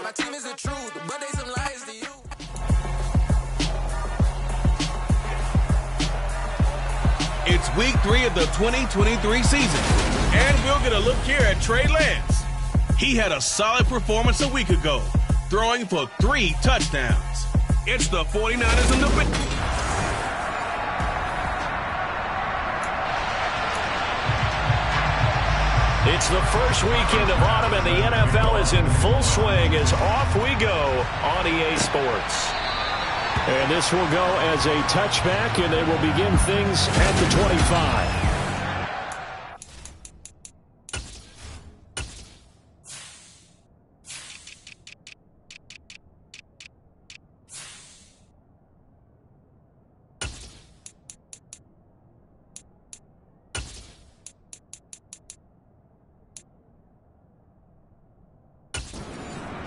My team is the truth, but they some lies to you. It's week 3 of the 2023 season, and we'll get a look here at Trey Lance. He had a solid performance a week ago, throwing for 3 touchdowns. It's the 49ers in the big. It's the first weekend of autumn, and the NFL is in full swing as off we go on EA Sports. And this will go as a touchback, and they will begin things at the 25.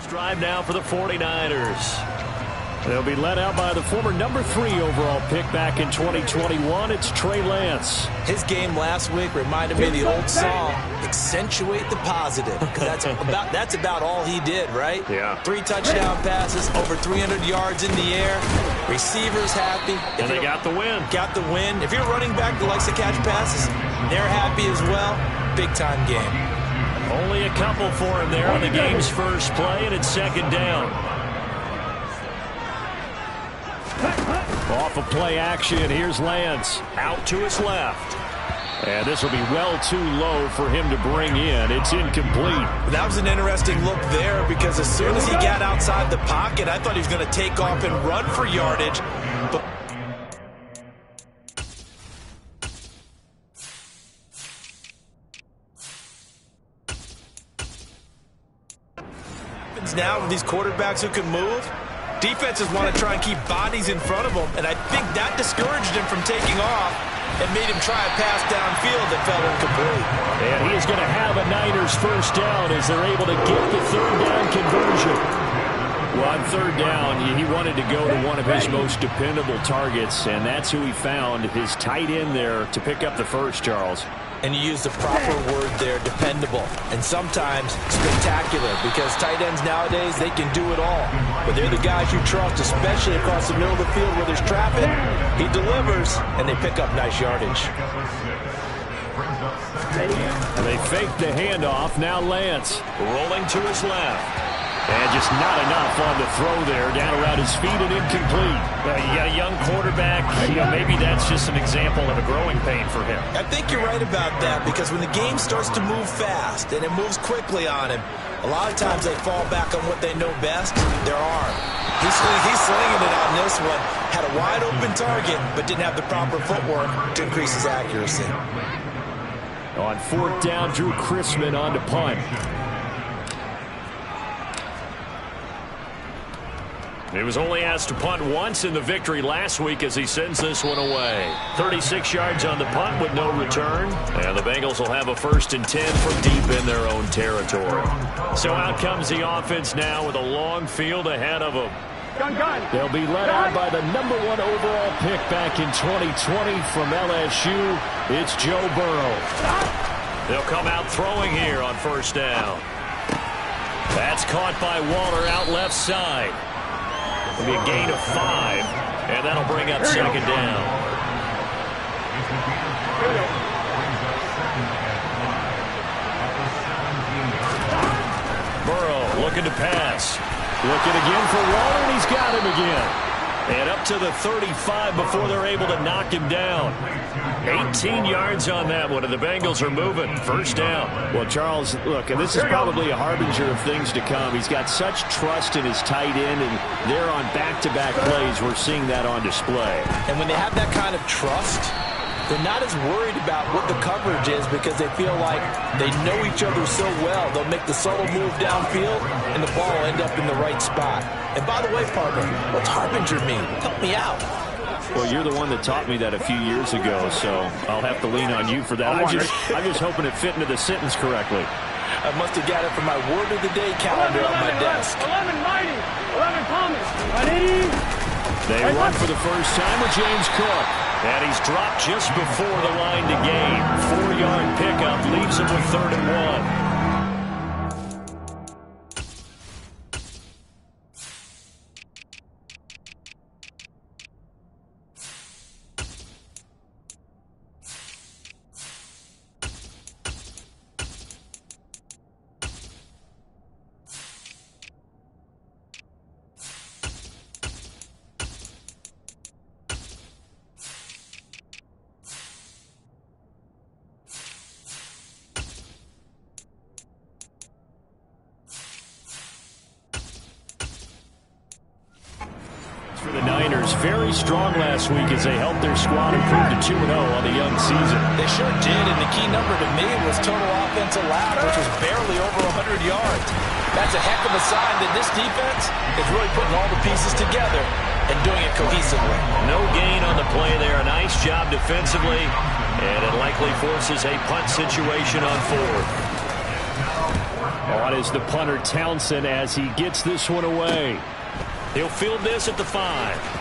Drive now for the 49ers. They'll be led out by the former number 3 overall pick back in 2021. It's Trey Lance. His game last week reminded me of the old song, accentuate the positive. Because that's about all he did, right? Yeah. 3 touchdown passes, over 300 yards in the air. Receivers happy. And they got the win. Got the win. If you're a running back that likes to catch passes, they're happy as well. Big-time game. Only a couple for him there on the game's first play, and it's second down. Off of play action, here's Lance. Out to his left. And this will be well too low for him to bring in. It's incomplete. That was an interesting look there because as soon as he got outside the pocket, I thought he was going to take off and run for yardage. But now with these quarterbacks who can move, defenses want to try and keep bodies in front of them, and I think that discouraged him from taking off and made him try a pass downfield that fell incomplete. And he is going to have a Niners first down as they're able to get the third down conversion. Well, on third down, he wanted to go to one of his most dependable targets, and that's who he found, his tight end there, to pick up the first, Charles. And you use the proper word there, dependable, and sometimes spectacular, because tight ends nowadays, they can do it all. But they're the guys you trust, especially across the middle of the field where there's traffic. He delivers, and they pick up nice yardage. And they fake the handoff. Now Lance rolling to his left. And just not enough on the throw there, down around his feet and incomplete. You got a young quarterback. Maybe that's just an example of a growing pain for him. I think you're right about that, because when the game starts to move fast and it moves quickly on him, a lot of times they fall back on what they know best, their arm. He's slinging it on this one. Had a wide open target, but didn't have the proper footwork to increase his accuracy. On fourth down, Drew Chrisman on to punt. He was only asked to punt once in the victory last week as he sends this one away. 36 yards on the punt with no return. And the Bengals will have a 1st and 10 from deep in their own territory. So out comes the offense now with a long field ahead of them. They'll be led out by the number 1 overall pick back in 2020 from LSU. It's Joe Burrow. They'll come out throwing here on first down. That's caught by Waller out left side. It'll be a gain of 5, and that'll bring up second down. Burrow looking to pass. Looking again for Waller, and he's got him again. And up to the 35 before they're able to knock him down. 18 yards on that one, and the Bengals are moving. First down. Well, Charles, look, and this is probably a harbinger of things to come. He's got such trust in his tight end, and they're on back-to-back plays. We're seeing that on display. And when they have that kind of trust, they're not as worried about what the coverage is because they feel like they know each other so well. They'll make the subtle move downfield, and the ball will end up in the right spot. And by the way, partner, what's harbinger mean? Help me out. Well, you're the one that taught me that a few years ago, so I'll have to lean on you for that. I'm just hoping it fit into the sentence correctly. I must have got it from my word of the day calendar on my desk. 11 mighty, 11 Thomas. Ready? They run for the first time with James Cook. And he's dropped just before the line to gain. 4-yard pickup leaves him with 3rd and 1. Niners very strong last week as they helped their squad improve to 2-0 on the young season. They sure did, and the key number to me was total offense allowed, which was barely over 100 yards. That's a heck of a sign that this defense is really putting all the pieces together and doing it cohesively. No gain on the play there. A nice job defensively, and it likely forces a punt situation on fourth. On is the punter Townsend as he gets this one away. He'll field this at the 5.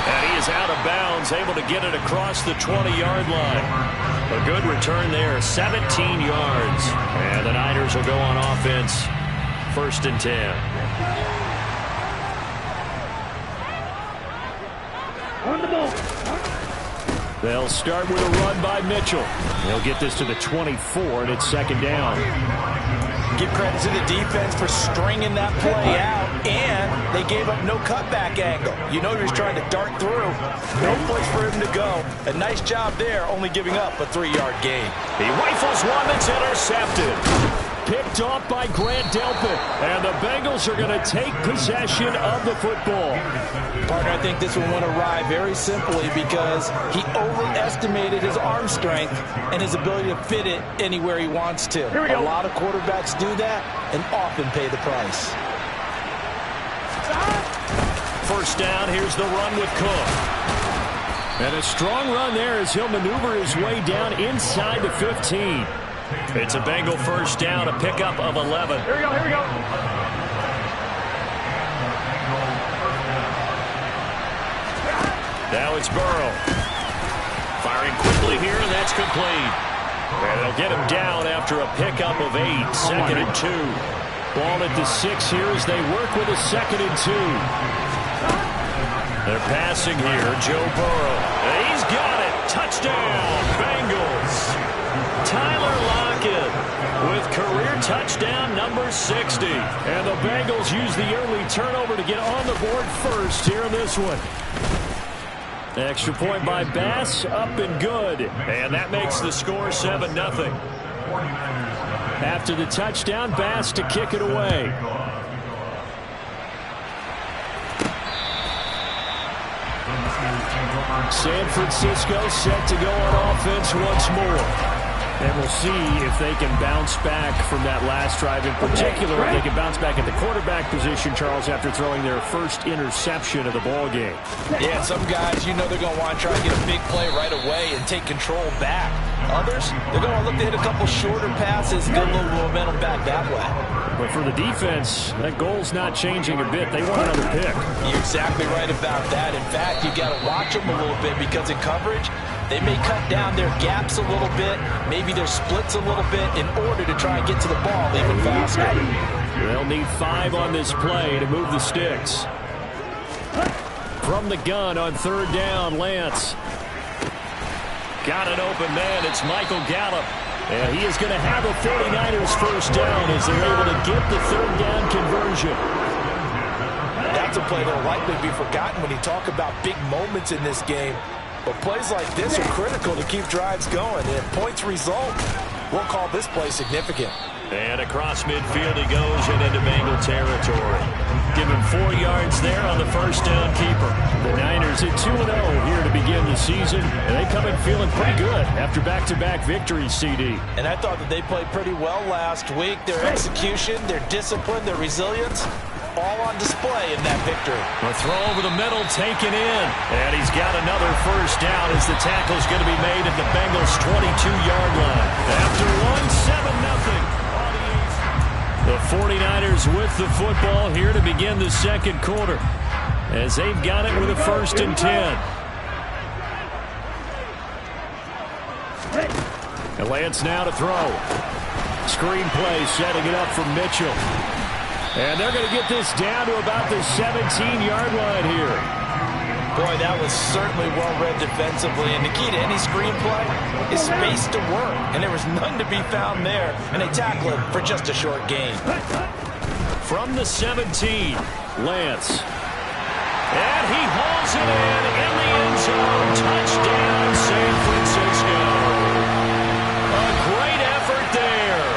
And he is out of bounds, able to get it across the 20-yard line. A good return there, 17 yards. And the Niners will go on offense, 1st and 10. On the ball. They'll start with a run by Mitchell. They'll get this to the 24, and it's 2nd down. Give credit to the defense for stringing that play out, and they gave up no cutback angle. You know he was trying to dart through. No place for him to go. A nice job there, only giving up a 3-yard gain. He rifles one that's intercepted. Picked off by Grant Delpit, and the Bengals are going to take possession of the football. Partner, I think this one went awry very simply because he overestimated his arm strength and his ability to fit it anywhere he wants to. A lot of quarterbacks do that and often pay the price. 1st down, here's the run with Cook. And a strong run there as he'll maneuver his way down inside the 15. It's a Bengal 1st down, a pickup of 11. Here we go, here we go. Now it's Burrow. Firing quickly here, and that's complete. And they'll get him down after a pickup of 8, 2nd and 2. Ball at the 6 here as they work with a 2nd and 2. They're passing here, Joe Burrow. And he's got it. Touchdown, Bengals. Tyler Lockett with career touchdown number 60. And the Bengals use the early turnover to get on the board first here in this one. Extra point by Bass, up and good. And that makes the score 7-0. After the touchdown, Bass to kick it away. San Francisco set to go on offense once more. And we'll see if they can bounce back from that last drive in particular. If they can bounce back at the quarterback position, Charles, after throwing their first interception of the ball game. Yeah, some guys, you know they're going to want to try to get a big play right away and take control back. Others, they're going to look to hit a couple shorter passes and get a little momentum back that way. But for the defense, that goal's not changing a bit. They want another pick. You're exactly right about that. In fact, you got to watch them a little bit because in coverage, they may cut down their gaps a little bit, maybe their splits a little bit in order to try and get to the ball even faster. They'll need 5 on this play to move the sticks. From the gun on 3rd down, Lance. Got an open man. It's Michael Gallup. And he is going to have a 49ers 1st down as they're able to get the 3rd down conversion. That's a play that will likely be forgotten when you talk about big moments in this game. But plays like this are critical to keep drives going. And if points result, we'll call this play significant. And across midfield he goes and into Bengal territory. Give him 4 yards there on the 1st down keeper. The Niners at 2-0 here to begin the season. And they come in feeling pretty good after back-to-back victories, CD. And I thought that they played pretty well last week. Their execution, their discipline, their resilience, all on display in that victory. A throw over the middle taken in. And he's got another 1st down as the tackle's going to be made at the Bengals' 22-yard line. After one, 7-0. The 49ers with the football here to begin the 2nd quarter as they've got it with a 1st and 10. And Lance now to throw. Screen play setting it up for Mitchell. And they're going to get this down to about the 17-yard line here. Boy, that was certainly well-read defensively. And the key to any screenplay is space to work. And there was none to be found there. And they tackle him for just a short gain. From the 17, Lance. And he hauls it in the end zone. Touchdown, San Francisco. A great effort there.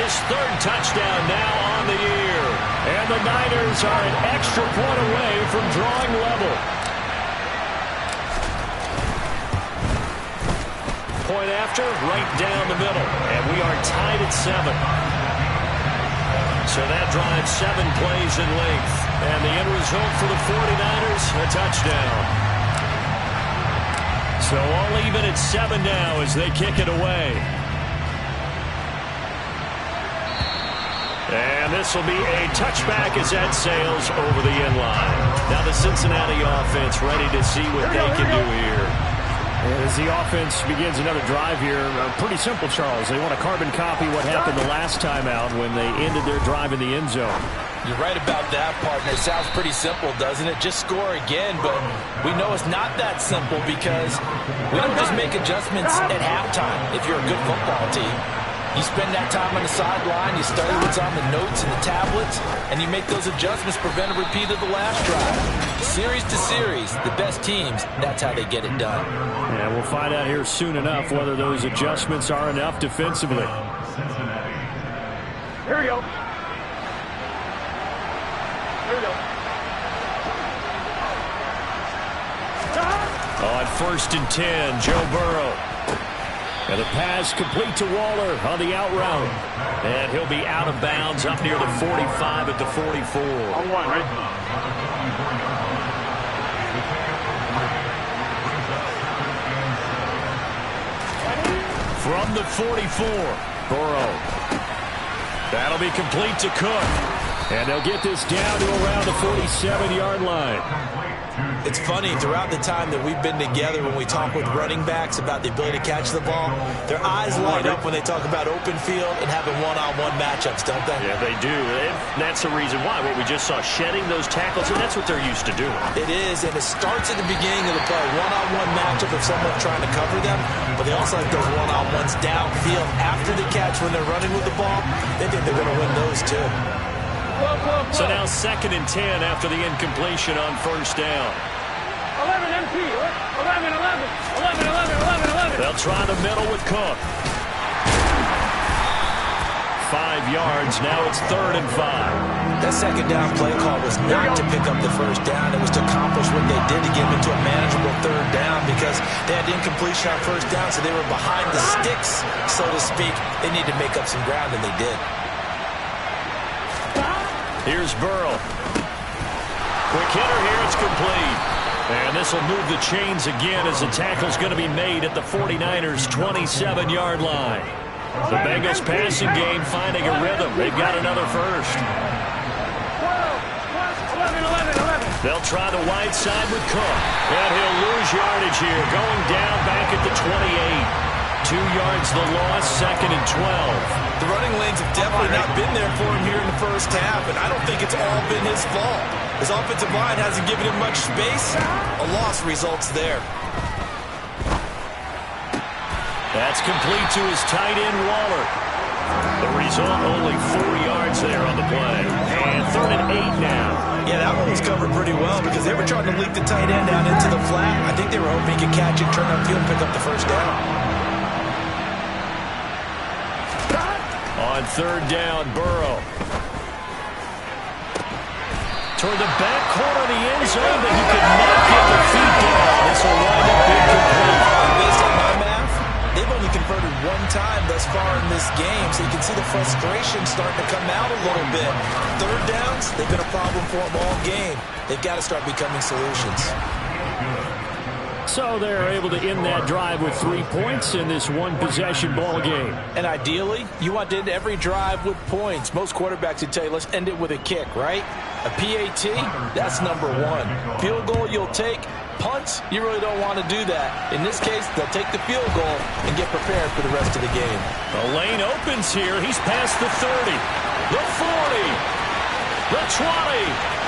His third touchdown now on the year. And the Niners are an extra point away from drawing level. Point after, right down the middle. And we are tied at 7. So that drives 7 plays in length. And the end result for the 49ers, a touchdown. So all even at 7 now as they kick it away. And this will be a touchback as that sails over the end line. Now the Cincinnati offense ready to see what they can do here. As the offense begins another drive here, pretty simple, Charles. They want to carbon copy what happened the last time out when they ended their drive in the end zone. You're right about that, partner. It sounds pretty simple, doesn't it? Just score again, but we know it's not that simple because we don't just make adjustments at halftime if you're a good football team. You spend that time on the sideline, you study what's on the notes and the tablets, and you make those adjustments, prevent a repeat of the last drive. Series to series, the best teams, that's how they get it done. Yeah, we'll find out here soon enough whether those adjustments are enough defensively. Here we go. Here we go. On 1st and 10, Joe Burrow. And the pass complete to Waller on the out route. And he'll be out of bounds up near the 45 at the 44. On one, right? From the 44, Burrow. That'll be complete to Cook. And they'll get this down to around the 47-yard line. It's funny, throughout the time that we've been together, when we talk with running backs about the ability to catch the ball, their eyes light up when they talk about open field and having one-on-one matchups, don't they? Yeah, they do. And that's the reason why. What we just saw, shedding those tackles, and that's what they're used to doing. It is, and it starts at the beginning of the play. One-on-one matchup if someone's trying to cover them, but they also like those one-on-ones downfield after the catch when they're running with the ball. They think they're going to win those, too. So now 2nd and 10 after the incompletion on 1st down. 11 MP. 11, 11. They'll try the middle with Cook. 5 yards. Now it's 3rd and 5. That 2nd down play call was not to pick up the 1st down. It was to accomplish what they did to get them into a manageable 3rd down because they had incompletion on 1st down, so they were behind the sticks, so to speak. They need to make up some ground, and they did. Here's Burrow. Quick hitter here. It's complete. And this will move the chains again as the tackle's going to be made at the 49ers' 27-yard line. The Bengals passing game finding a rhythm. They've got another first. 11. They'll try the wide side with Cook. And he'll lose yardage here. Going down back at the 28. 2 yards the loss, 2nd and 12. The running lanes have definitely not been there for him here in the first half, and I don't think it's all been his fault. His offensive line hasn't given him much space. A loss results there. That's complete to his tight end, Waller. The result, only 4 yards there on the play. And 3rd and 8 now. Yeah, that one was covered pretty well because they were trying to leak the tight end down into the flat. I think they were hoping he could catch it, turn upfield, and pick up the 1st down. On 3rd down, Burrow. Toward the back corner of the end zone, but he could not get the feet down. This will wind up incomplete. Based on my math, they've only converted 1 time thus far in this game, so you can see the frustration starting to come out a little bit. 3rd downs, they've been a problem for them all game. They've got to start becoming solutions. So they're able to end that drive with 3 points in this one-possession ball game. And ideally, you want to end every drive with points. Most quarterbacks would tell you, let's end it with a kick, right? A PAT, that's number 1. Field goal you'll take. Punts, you really don't want to do that. In this case, they'll take the field goal and get prepared for the rest of the game. The lane opens here. He's past the 30, the 40, the 20.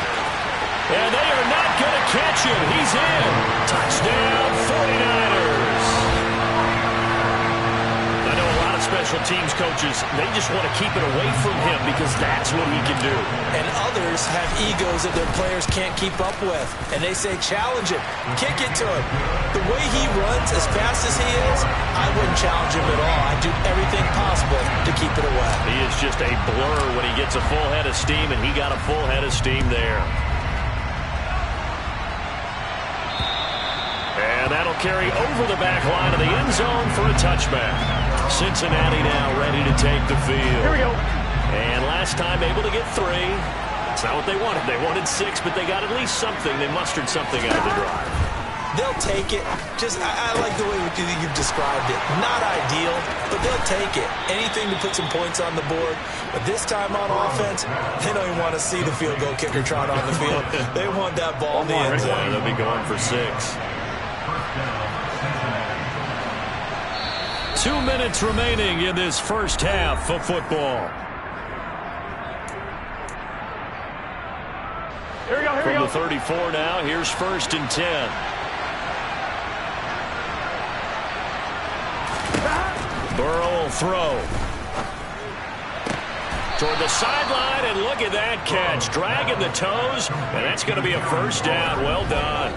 And they are not going to catch him. He's in. Touchdown, 49ers. I know a lot of special teams coaches, they just want to keep it away from him because that's what he can do. And others have egos that their players can't keep up with. And they say, challenge him, kick it to him. The way he runs as fast as he is, I wouldn't challenge him at all. I'd do everything possible to keep it away. He is just a blur when he gets a full head of steam, and he got a full head of steam there. And that'll carry over the back line of the end zone for a touchback. Cincinnati now ready to take the field. Here we go. And last time able to get 3. That's not what they wanted. They wanted 6, but they got at least something. They mustered something out of the drive. They'll take it. I like the way you've described it. Not ideal, but they'll take it. Anything to put some points on the board. But this time on offense, they don't even want to see the field goal kicker trot on the field. They want that ball in the end zone. They'll be going for 6. 2 minutes remaining in this first half of football. Here we go, here we From go. the 34 now, here's 1st and 10. Burrow will throw. Toward the sideline, and look at that catch. Dragging the toes, and that's going to be a first down. Well done.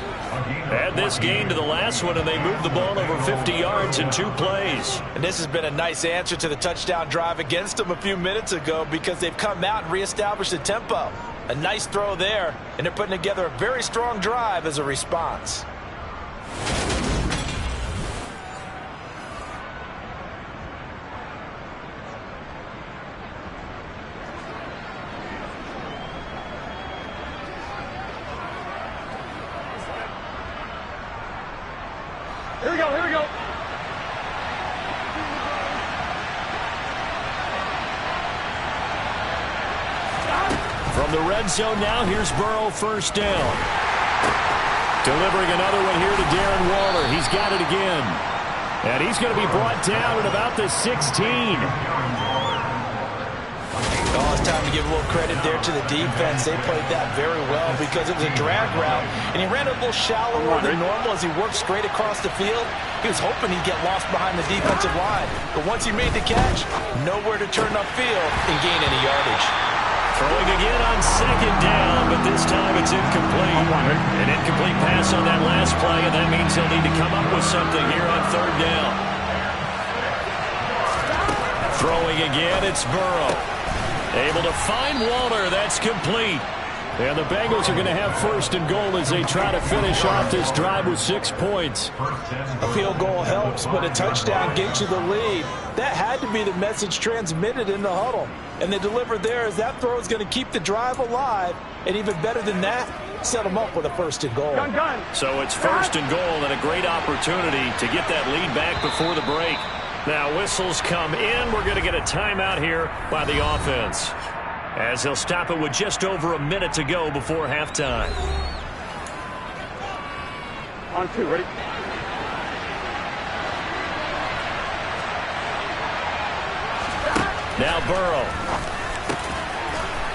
Add this gain to the last one, and they moved the ball over 50 yards in 2 plays. And this has been a nice answer to the touchdown drive against them a few minutes ago because they've come out and reestablished the tempo. A nice throw there, and they're putting together a very strong drive as a response. Here we go, here we go. From the red zone now, here's Burrow, first down. Delivering another one here to Darren Waller. He's got it again. And he's going to be brought down at about the 16. Oh, it's time to give a little credit there to the defense. They played that very well because it was a drag route, and he ran a little shallower than normal as he worked straight across the field. He was hoping he'd get lost behind the defensive line, but once he made the catch, nowhere to turn upfield and gain any yardage. Throwing again on 2nd down, but this time it's incomplete. An incomplete pass on that last play, and that means they'll need to come up with something here on 3rd down. Throwing again, it's Burrow. Able to find Waller. That's complete. And the Bengals are going to have 1st and goal as they try to finish off this drive with 6 points. A field goal helps, but a touchdown gets you the lead. That had to be the message transmitted in the huddle. And they delivered there as that throw is going to keep the drive alive. And even better than that, set them up with a 1st and goal. Gun. So it's 1st and goal and a great opportunity to get that lead back before the break. Now whistles come in. We're going to get a timeout here by the offense, as they'll stop it with just over a minute to go before halftime. On 2, ready? Now Burrow.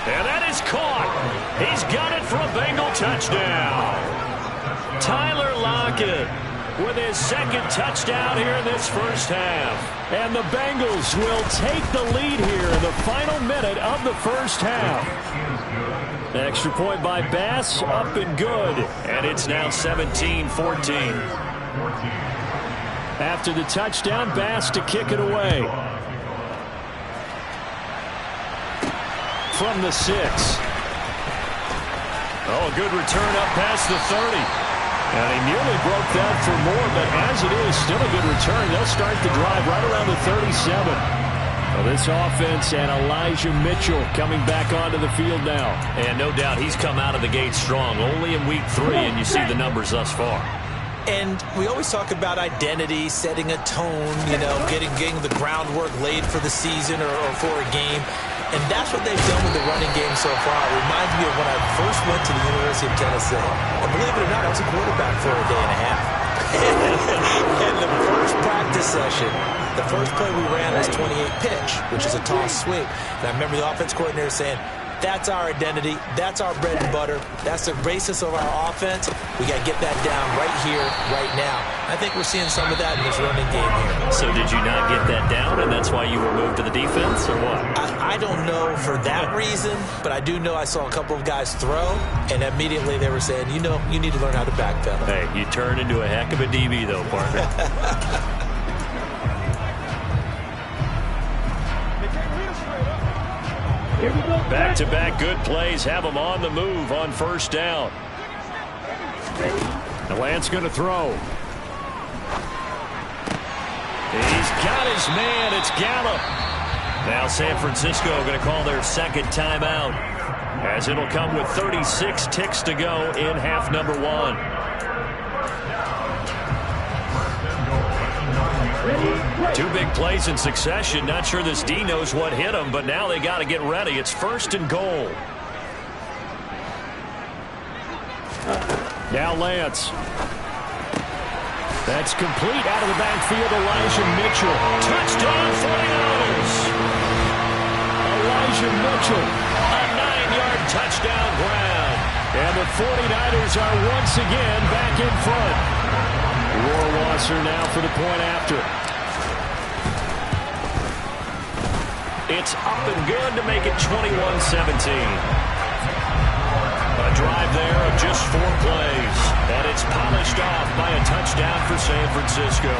And that is caught. He's got it for a Bengal touchdown. Tyler Lockett with his 2nd touchdown here in this first half. And the Bengals will take the lead here in the final minute of the first half. Extra point by Bass, up and good. And it's now 17-14. After the touchdown, Bass to kick it away. From the 6. Oh, a good return up past the 30. And he nearly broke that for more, but as it is, still a good return. They'll start the drive right around the 37. Well, this offense and Elijah Mitchell coming back onto the field now. And no doubt he's come out of the gate strong, only in week 3, and you see the numbers thus far. And we always talk about identity, setting a tone, getting the groundwork laid for the season or for a game. And that's what they've done with the running game so far. It reminds me of when I first went to the University of Tennessee. And believe it or not, I was a quarterback for a day and a half. And the first practice session, the first play we ran was 28 pitch, which is a toss sweep. And I remember the offense coordinator saying, That's our identity. That's our bread and butter. That's the basis of our offense. We got to get that down right here, right now. I think we're seeing some of that in this running game here. So did you not get that down, and that's why you were moved to the defense, or what? I don't know for that reason, but I do know I saw a couple of guys throw, and immediately they were saying, you know, you need to learn how to backpedal. Hey, you turned into a heck of a DB, though, partner. Back-to-back good plays have him on the move on first down. The Lance going to throw. He's got his man. It's Gallup. Now San Francisco going to call their second timeout, as it'll come with 36 ticks to go in half number one. Two big plays in succession. Not sure this D knows what hit him, but now they got to get ready. It's first and goal. Now Lance. That's complete out of the backfield. Elijah Mitchell. Touchdown 49ers. Elijah Mitchell. A 9-yard touchdown ground. And the 49ers are once again back in front. Rohrwasser now for the point after. It's up and good to make it 21-17. A drive there of just 4 plays. And it's polished off by a touchdown for San Francisco.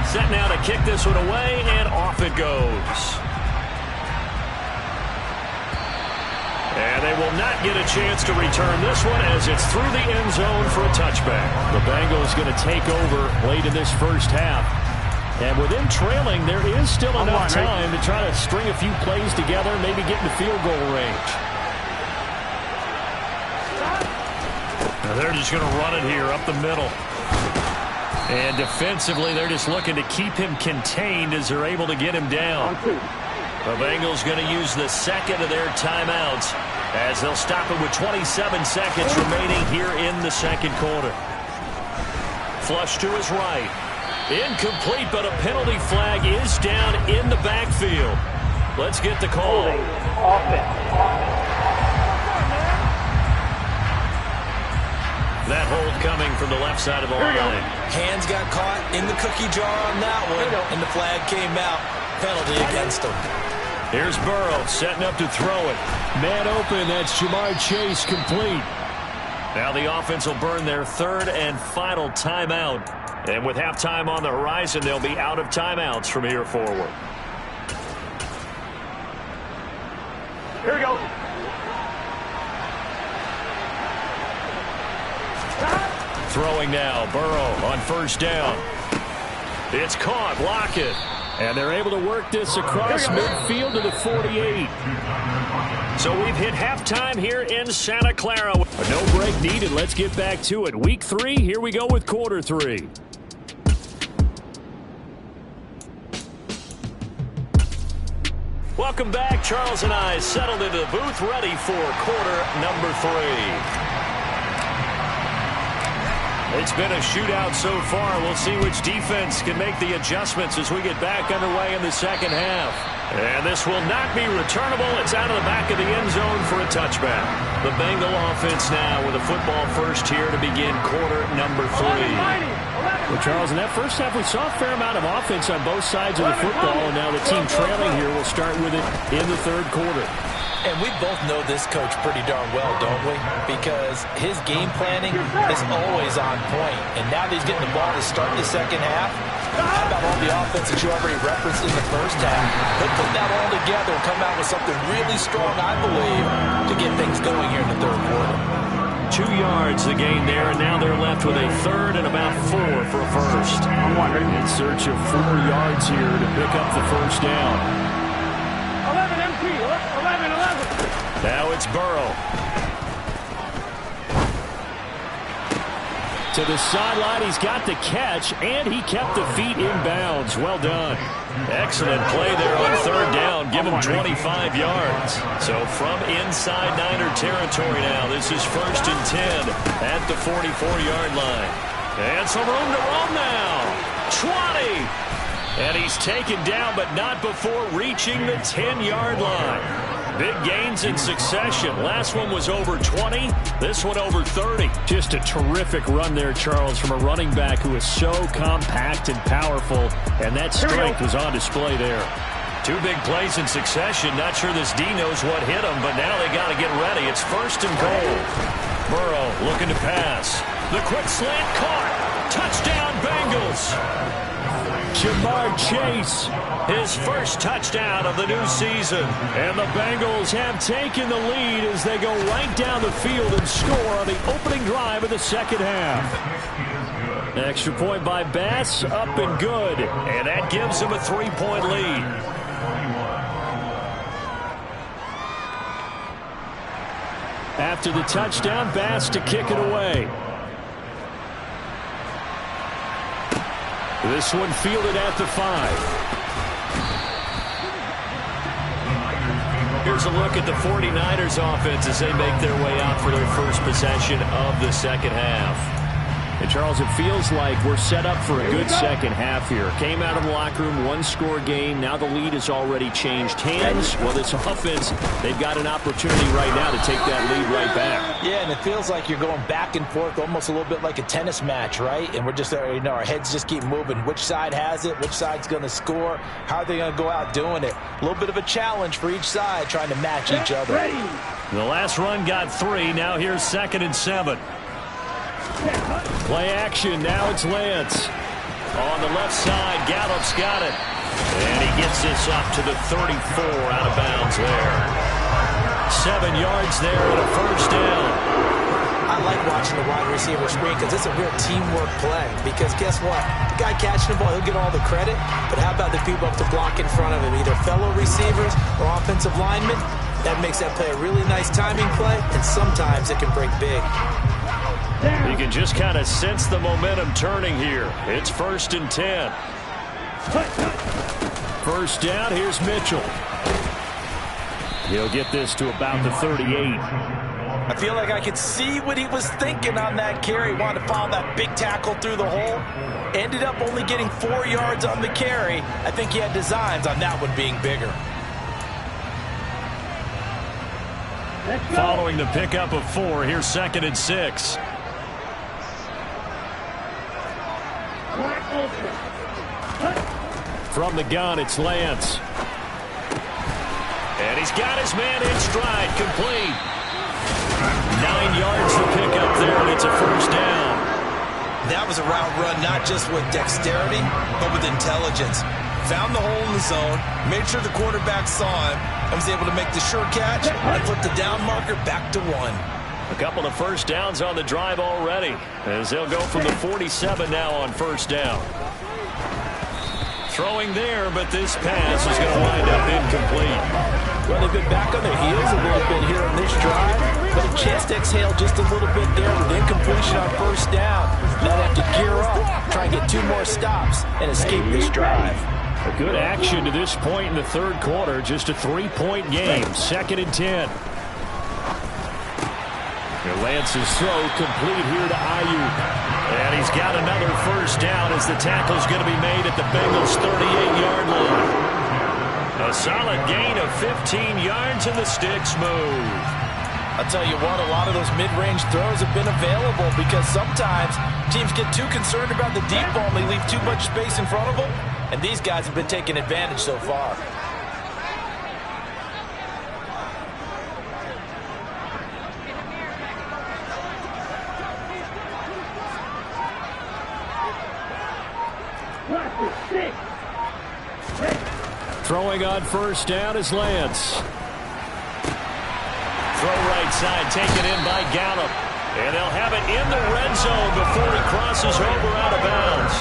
Set now to kick this one away, and off it goes. And they will not get a chance to return this one, as it's through the end zone for a touchback. The Bengals going to take over late in this first half. And with them trailing, there is still enough time to try to string a few plays together, maybe get in the field goal range. Now they're just going to run it here up the middle. And defensively, they're just looking to keep him contained as they're able to get him down. The Bengals going to use the second of their timeouts, as they'll stop it with 27 seconds remaining here in the second quarter. Flush to his right. Incomplete, but a penalty flag is down in the backfield. Let's get the call. That hold coming from the left side of the line. Hands got caught in the cookie jar on that one, and the flag came out. Penalty against him. Here's Burrow setting up to throw it. Man open, that's Jamar Chase, complete. Now the offense will burn their third and final timeout. And with halftime on the horizon, they'll be out of timeouts from here forward. Here we go. Throwing now, Burrow on first down. It's caught, Lockett. And they're able to work this across midfield to the 48. So we've hit halftime here in Santa Clara. A no break needed. Let's get back to it. Week 3, here we go with quarter 3. Welcome back. Charles and I settled into the booth, ready for quarter number 3. It's been a shootout so far. We'll see which defense can make the adjustments as we get back underway in the second half. And this will not be returnable. It's out of the back of the end zone for a touchback. The Bengal offense now with a football first here to begin quarter number 3. Well, Charles, in that first half, we saw a fair amount of offense on both sides of the football, and now the team trailing here will start with it in the third quarter. And we both know this coach pretty darn well, don't we? Because his game planning is always on point. And now that he's getting the ball to start the second half, how about all the offense that you already referenced in the first half? He'll put that all together and come out with something really strong, I believe, to get things going here in the third quarter. 2 yards the gain there, and now they're left with a third and about 4 for a first. In search of 4 yards here to pick up the first down. 11 MP, 11. Now it's Burrow. To the sideline, he's got the catch, and he kept the feet in bounds. Well done. Excellent play there on third down. Give him 25 yards. So from inside Niner territory now, this is first and 10 at the 44-yard line. And some room to roam now. 20. And he's taken down, but not before reaching the 10-yard line. Big gains in succession. Last one was over 20. This one over 30. Just a terrific run there, Charles, from a running back who is so compact and powerful. And that strength was on display there. 2 big plays in succession. Not sure this D knows what hit him, but now they got to get ready. It's 1st and goal. Burrow looking to pass. The quick slant caught. Touchdown, Bengals. Jamar Chase, his first touchdown of the new season. And the Bengals have taken the lead as they go right down the field and score on the opening drive of the second half. Extra point by Bass, up and good. And that gives him a 3-point lead. After the touchdown, Bass to kick it away. This one fielded at the 5. Here's a look at the 49ers offense as they make their way out for their first possession of the second half. And Charles, it feels like we're set up for a good second half here. Came out of the locker room, 1-score game. Now the lead has already changed hands. Well, this offense, they've got an opportunity right now to take that lead right back. Yeah, and it feels like you're going back and forth, almost a little bit like a tennis match, right? And we're just, our heads just keep moving. Which side has it? Which side's going to score? How are they going to go out doing it? A little bit of a challenge for each side, trying to match each other. The last run got 3. Now here's 2nd and 7. Play action. Now it's Lance. On the left side, Gallup's got it. And he gets this up to the 34, out of bounds there. 7 yards there and a first down. I like watching the wide receiver screen because it's a real teamwork play. Because guess what? The guy catching the ball, he'll get all the credit. But how about the people up to block in front of him? Either fellow receivers or offensive linemen. That makes that play a really nice timing play. And sometimes it can break big. You can just kind of sense the momentum turning here. It's 1st and 10. First down, here's Mitchell. He'll get this to about the 38. I feel like I could see what he was thinking on that carry. Wanted to follow that big tackle through the hole. Ended up only getting 4 yards on the carry. I think he had designs on that one being bigger. Following the pickup of 4, here's 2nd and 6. From the gun, it's Lance. And he's got his man in stride, complete. 9 yards to pick up there, and it's a first down. That was a route run, not just with dexterity, but with intelligence. Found the hole in the zone, made sure the quarterback saw him, and was able to make the sure catch and flip the down marker back to 1. A couple of first downs on the drive already, as they'll go from the 47 now on first down. Throwing there, but this pass is going to wind up incomplete. Well, they've been back on their heels a little bit here on this drive, but a chance to exhale just a little bit there with incompletion on first down. Now they have to gear up, try and get 2 more stops, and escape this drive. A good action to this point in the third quarter. Just a 3-point game. 2nd and 10. Lance's throw complete here to Ayuk. And he's got another first down as the tackle's going to be made at the Bengals' 38-yard line. A solid gain of 15 yards and the sticks move. I'll tell you what, a lot of those mid-range throws have been available because sometimes teams get too concerned about the deep ball and they leave too much space in front of them. And these guys have been taking advantage so far. Throwing on first down is Lance. Throw right side, taken in by Gallup. And they'll have it in the red zone before he crosses over out of bounds.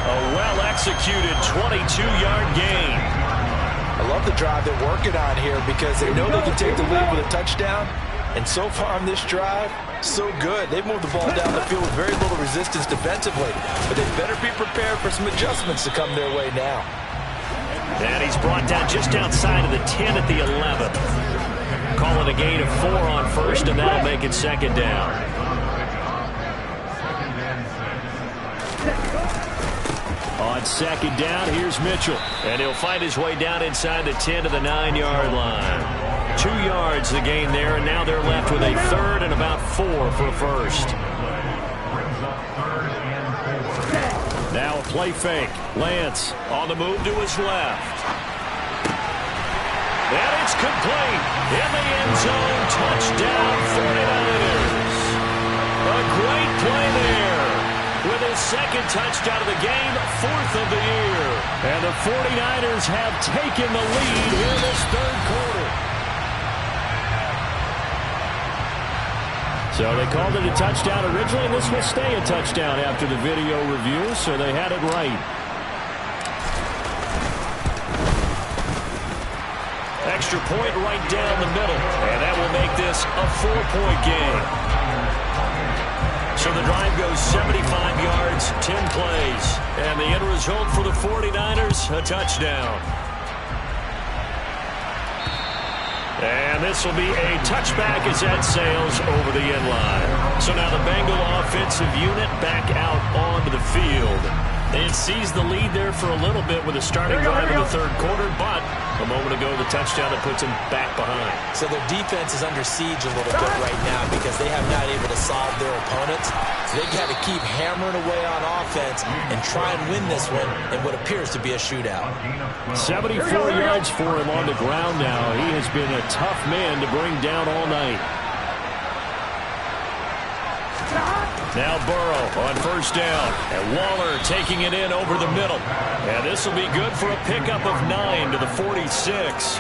A well-executed 22-yard gain. I love the drive they're working on here because they know they can take the lead with a touchdown. And so far on this drive, so good. They've moved the ball down the field with very little resistance defensively. But they better be prepared for some adjustments to come their way now. And he's brought down just outside of the 10 at the 11. Call it a gain of 4 on first, and that'll make it 2nd down. On second down, here's Mitchell. And he'll find his way down inside the 10 to the 9-yard line. 2 yards the gain there, and now they're left with a third and about 4 for a first. Now a play fake. Lance on the move to his left. And it's complete. In the end zone, touchdown 49ers. A great play there. With his second touchdown of the game, 4th of the year. And the 49ers have taken the lead here in this third quarter. So they called it a touchdown originally, and this will stay a touchdown after the video review, so they had it right. Extra point right down the middle, and that will make this a 4-point game. So the drive goes 75 yards, 10 plays, and the end result for the 49ers, a touchdown. And this will be a touchback as that sails over the end line. So now the Bengal offensive unit back out onto the field. They had seized the lead there for a little bit with a starting drive in the third quarter, but a moment ago the touchdown that puts them back behind. So their defense is under siege a little bit right now because they have not able to solve their opponents. So they got to keep hammering away on offense and try and win this one in what appears to be a shootout. 74 yards for him on the ground now. He has been a tough man to bring down all night. Now Burrow on first down, and Waller taking it in over the middle. And this will be good for a pickup of 9 to the 46.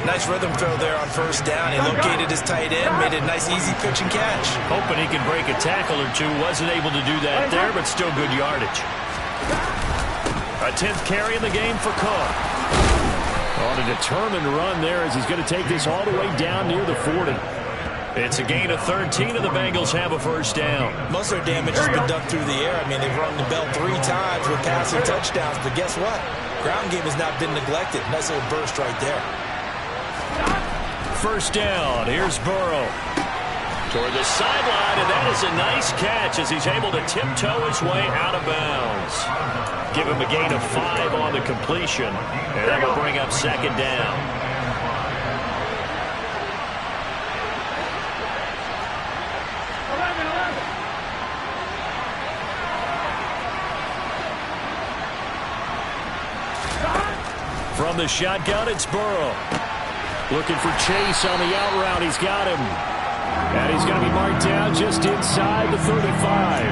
Nice rhythm throw there on first down. He located his tight end, made a nice easy pitch and catch. Hoping he could break a tackle or two. Wasn't able to do that there, but still good yardage. A 10th carry in the game for Cook. On a determined run there as he's going to take this all the way down near the 40. It's a gain of 13, and the Bengals have a first down. Most of their damage has been done through the air. I mean, they've rung the bell 3 times with passing touchdowns, but guess what? Ground game has not been neglected. Nice little burst right there. First down. Here's Burrow. Toward the sideline, and that is a nice catch as he's able to tiptoe his way out of bounds. Give him a gain of 5 on the completion, and that will bring up second down. From the shotgun, it's Burrow. Looking for Chase on the out route. He's got him. And he's going to be marked down just inside the 35.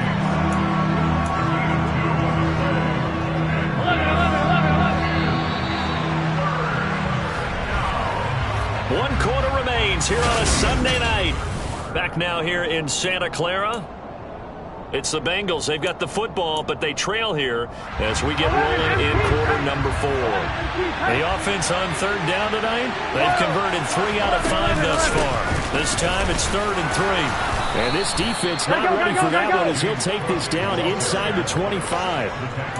1 quarter remains here on a Sunday night. Back now here in Santa Clara. It's the Bengals. They've got the football, but they trail here as we get rolling in quarter number 4. The offense on third down tonight, they've converted 3 out of 5 thus far. This time it's 3rd and 3. And this defense not ready for that one as he'll take this down inside the 25.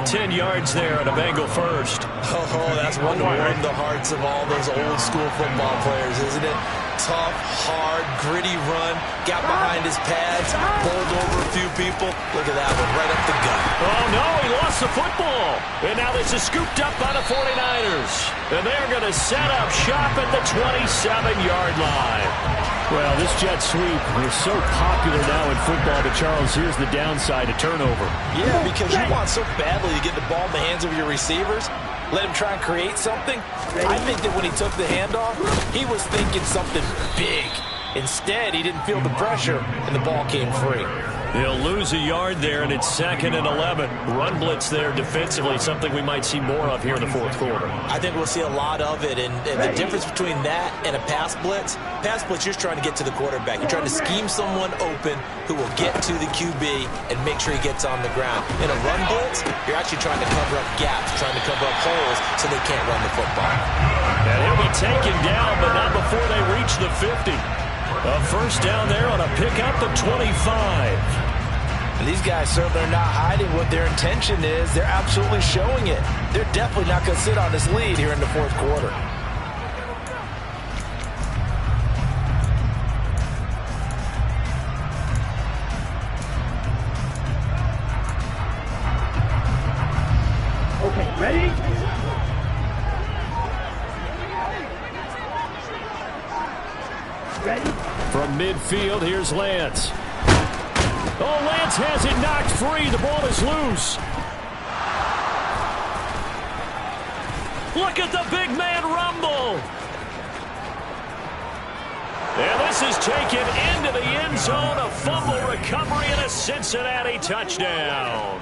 10 yards there on a Bengal first. Oh, that's one to warm the hearts of all those old school football players, isn't it? Tough, hard, gritty run. Got behind his pads, bowled over a few people. Look at that one, right up the gut. Oh, no, he lost the football. And now this is scooped up by the 49ers. And they're going to set up shop at the 27-yard line. Well, this jet sweep is so popular now in football, but Charles, here's the downside, a turnover. Yeah, because you want so badly to get the ball in the hands of your receivers. Let him try and create something. I think that when he took the handoff, he was thinking something big. Instead, he didn't feel the pressure, and the ball came free. He'll lose a yard there, and it's 2nd and 11. Run blitz there defensively, something we might see more of here in the fourth quarter. I think we'll see a lot of it, and the difference between that and a pass blitz, you're trying to get to the quarterback. You're trying to scheme someone open who will get to the QB and make sure he gets on the ground. In a run blitz, you're actually trying to cover up gaps, trying to cover up holes so they can't run the football. And he'll be taken down, but not before they reach the 50. A first down there on a pickup of 25. And these guys certainly are not hiding what their intention is. They're absolutely showing it. They're definitely not going to sit on this lead here in the fourth quarter. From midfield, here's Lance. Oh, Lance has it knocked free. The ball is loose. Look at the big man rumble. And this is taken into the end zone. A fumble recovery and a Cincinnati touchdown.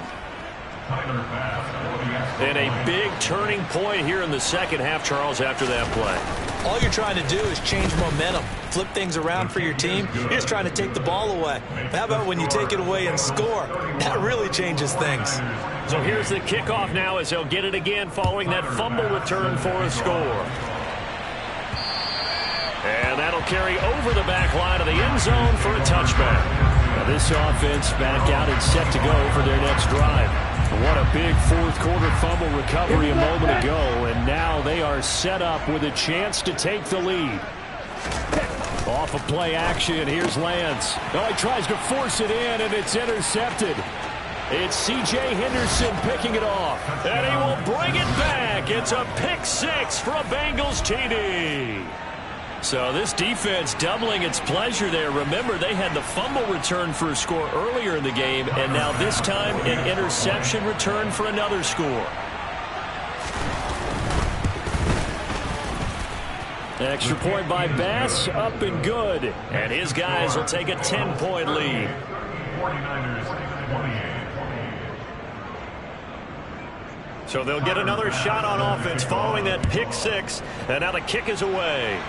And a big turning point here in the second half, Charles, after that play. All you're trying to do is change momentum, flip things around for your team. You're just trying to take the ball away. But how about when you take it away and score? That really changes things. So here's the kickoff now as they'll get it again following that fumble return for a score. And that'll carry over the back line of the end zone for a touchback. Now this offense back out and set to go for their next drive. What a big fourth quarter fumble recovery a moment ago, and now they are set up with a chance to take the lead. Off of play action, here's Lance. Oh, he tries to force it in, and it's intercepted. It's C.J. Henderson picking it off, and he will bring it back. It's a pick six for a Bengals TD. So this defense doubling its pleasure there. Remember, they had the fumble return for a score earlier in the game, and now this time an interception return for another score. Extra point by Bass, up and good. And his guys will take a 10-point lead. 49ers 28. So they'll get another shot on offense following that pick six, and now the kick is away.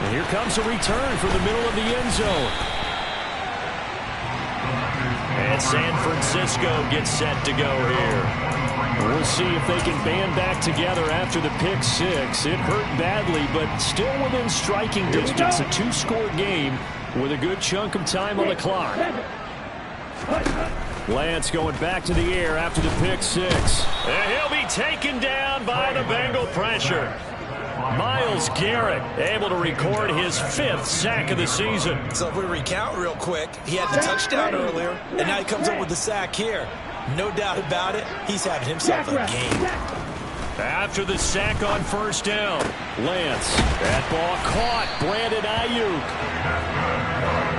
And here comes a return from the middle of the end zone. And San Francisco gets set to go here. We'll see if they can band back together after the pick six. It hurt badly, but still within striking distance. A two-score game with a good chunk of time on the clock. Lance going back to the air after the pick six. And he'll be taken down by the Bengal pressure. Myles Garrett able to record his fifth sack of the season. So if we recount real quick, he had the touchdown earlier, and now he comes up with the sack here. No doubt about it, he's having himself a game. After the sack on first down, Lance. That ball caught. Brandon Ayuk.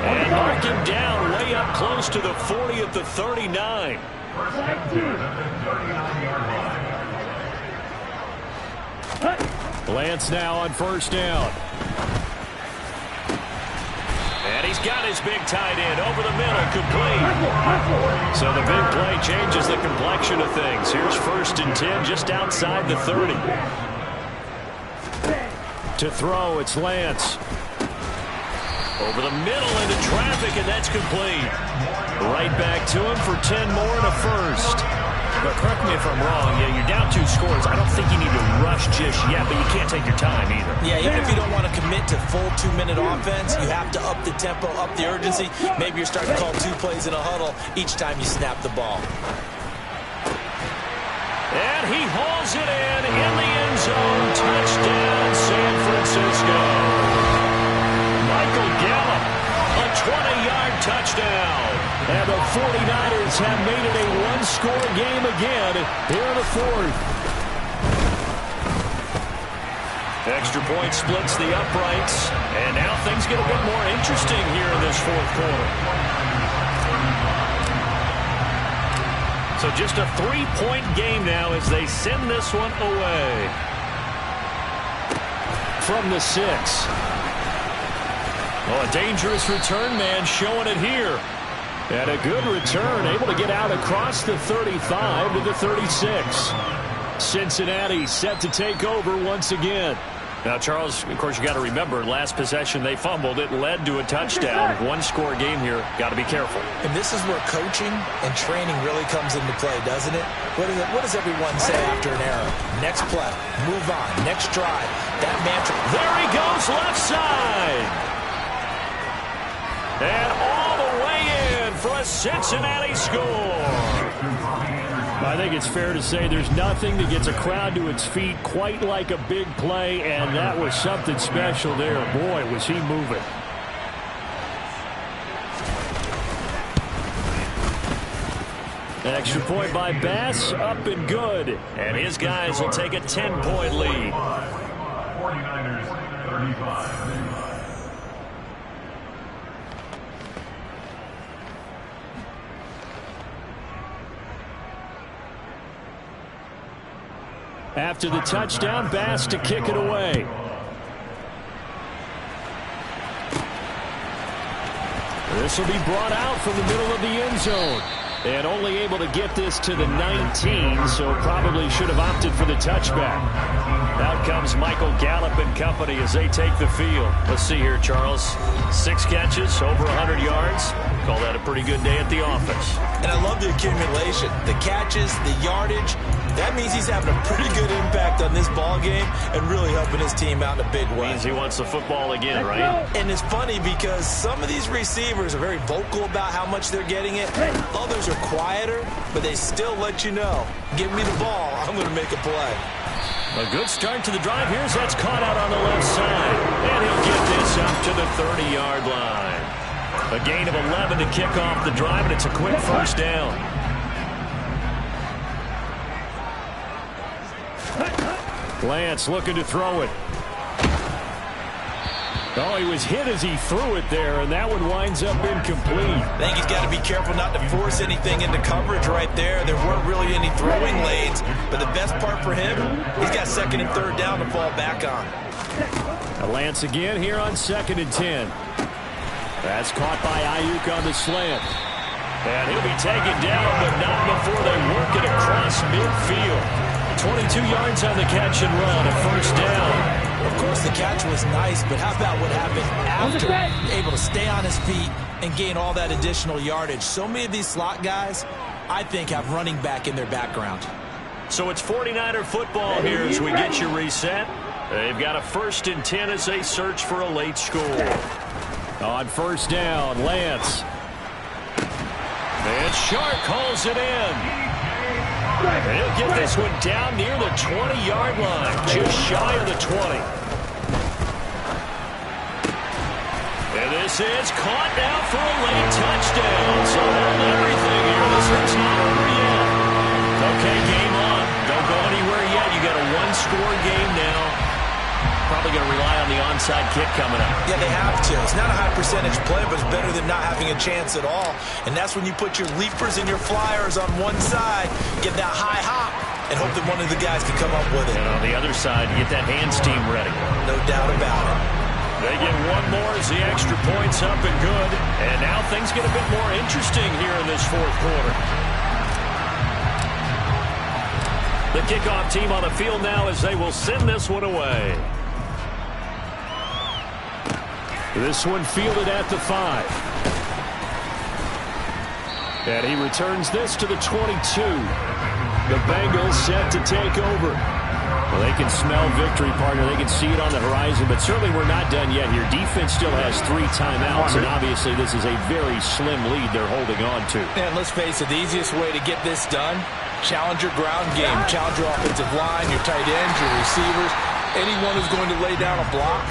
And knocked him down way up close to the 40 at the 39. Lance now on first down. And he's got his big tight end over the middle, complete. So the big play changes the complexion of things. Here's 1st and 10 just outside the 30. To throw, it's Lance. Over the middle into traffic, and that's complete. Right back to him for 10 more and a first. But correct me if I'm wrong, you're down 2 scores. I don't think you need to rush just yet, but you can't take your time either. Yeah, even if you don't want to commit to full 2-minute offense, you have to up the tempo, up the urgency. Maybe you're starting to call 2 plays in a huddle each time you snap the ball. And he hauls it in the end zone. Touchdown, San Francisco. Michael Gallup, a 20-yard touchdown. And the 49ers have made it a one-score game again here in the fourth. Extra point splits the uprights. And now things get a bit more interesting here in this fourth quarter. So just a 3-point game now as they send this one away. From the 6. Oh, a dangerous return man showing it here. And a good return, able to get out across the 35 to the 36. Cincinnati set to take over once again. Now, Charles, of course, you got to remember, last possession they fumbled. It led to a touchdown. One-score game here. Got to be careful. And this is where coaching and training really comes into play, doesn't it? What does everyone say after an error? Next play, move on, next drive. That mantra. There he goes, left side. And all the way in for a Cincinnati score. I think it's fair to say there's nothing that gets a crowd to its feet quite like a big play, and that was something special there. Boy, was he moving. Extra point by Bass, up and good. And his guys will take a 10-point lead. 49ers 35. After the touchdown, Bass to kick it away. This will be brought out from the middle of the end zone. And only able to get this to the 19, so probably should have opted for the touchback. Out comes Michael Gallup and company as they take the field. Let's see here, Charles. 6 catches, over 100 yards. Call that a pretty good day at the office. And I love the accumulation. The catches, the yardage. That means he's having a pretty good impact on this ball game and really helping his team out in a big way. Means he wants the football again, right? And it's funny because some of these receivers are very vocal about how much they're getting it. Others are quieter, but they still let you know, give me the ball, I'm going to make a play. A good start to the drive. Here's that's caught out on the left side. And he'll get this up to the 30-yard line. A gain of 11 to kick off the drive, and it's a quick first down. Lance looking to throw it. Oh, he was hit as he threw it there, and that one winds up incomplete. I think he's got to be careful not to force anything into coverage right there. There weren't really any throwing lanes, but the best part for him, he's got 2nd and 3rd down to fall back on. Lance again here on 2nd and 10. That's caught by Ayuk on the slant. And he'll be taken down, but not before they work it across midfield. 22 yards on the catch and run, a first down. Of course, the catch was nice, but how about what happened after? Able to stay on his feet and gain all that additional yardage. So many of these slot guys, I think, have running back in their background. So it's 49er football here as we get you reset. They've got a 1st and 10 as they search for a late score. On first down, Lance. And Shark calls it in. He'll get this one down near the 20-yard line, just shy of the 20. And this is caught now for a late touchdown. So hold everything here. This one's not over yet. Okay, game on. Don't go anywhere yet. You got a 1-score game now. Probably going to rely on the onside kick coming up. Yeah, they have to. It's not a high percentage play, but it's better than not having a chance at all. And that's when you put your leapers and your flyers on one side, get that high hop, and hope that one of the guys can come up with it. And on the other side, get that hands team ready. No doubt about it. They get one more as the extra point's up and good. And now things get a bit more interesting here in this 4th quarter. The kickoff team on the field now as they will send this one away. This one fielded at the 5. And he returns this to the 22. The Bengals set to take over. Well, they can smell victory, partner. They can see it on the horizon, but certainly we're not done yet here. Defense still has 3 timeouts, and obviously this is a very slim lead they're holding on to. And let's face it, the easiest way to get this done, challenge your ground game, challenge your offensive line, your tight ends, your receivers, anyone who's going to lay down a block.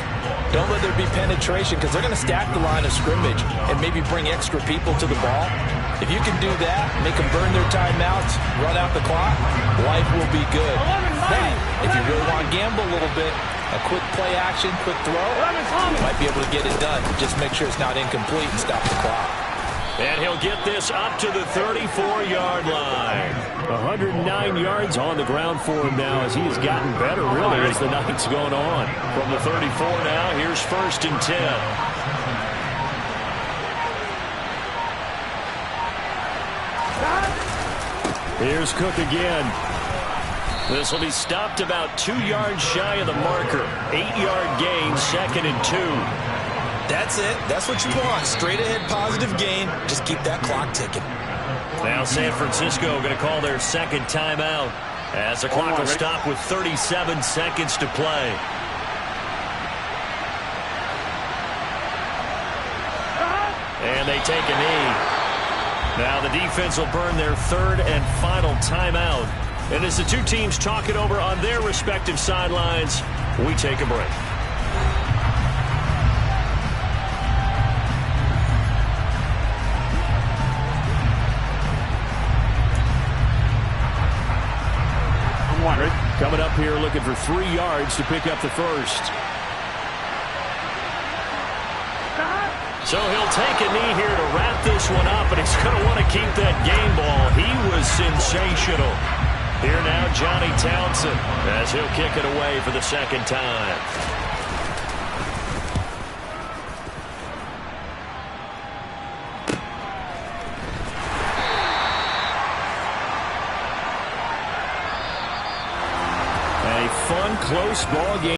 Don't let there be penetration because they're going to stack the line of scrimmage and maybe bring extra people to the ball. If you can do that, make them burn their timeouts, run out the clock, life will be good. Now, if you really want to gamble a little bit, a quick play action, quick throw, you might be able to get it done. Just make sure it's not incomplete and stop the clock. And he'll get this up to the 34-yard line. 109 yards on the ground for him now as he has gotten better, really, as the night's going on. From the 34 now, here's 1st and 10. Here's Cook again. This will be stopped about 2 yards shy of the marker. 8-yard gain, 2nd and 2. That's it. That's what you want. Straight ahead positive gain. Just keep that clock ticking. Now San Francisco going to call their 2nd timeout as the clock will stop with 37 seconds to play. And they take a knee. Now the defense will burn their 3rd and final timeout. And as the two teams talk it over on their respective sidelines, we take a break. Coming up here looking for 3 yards to pick up the first. So he'll take a knee here to wrap this one up, and he's going to want to keep that game ball. He was sensational. Here now, Johnny Townsend, as he'll kick it away for the second time. A fun, close ball game.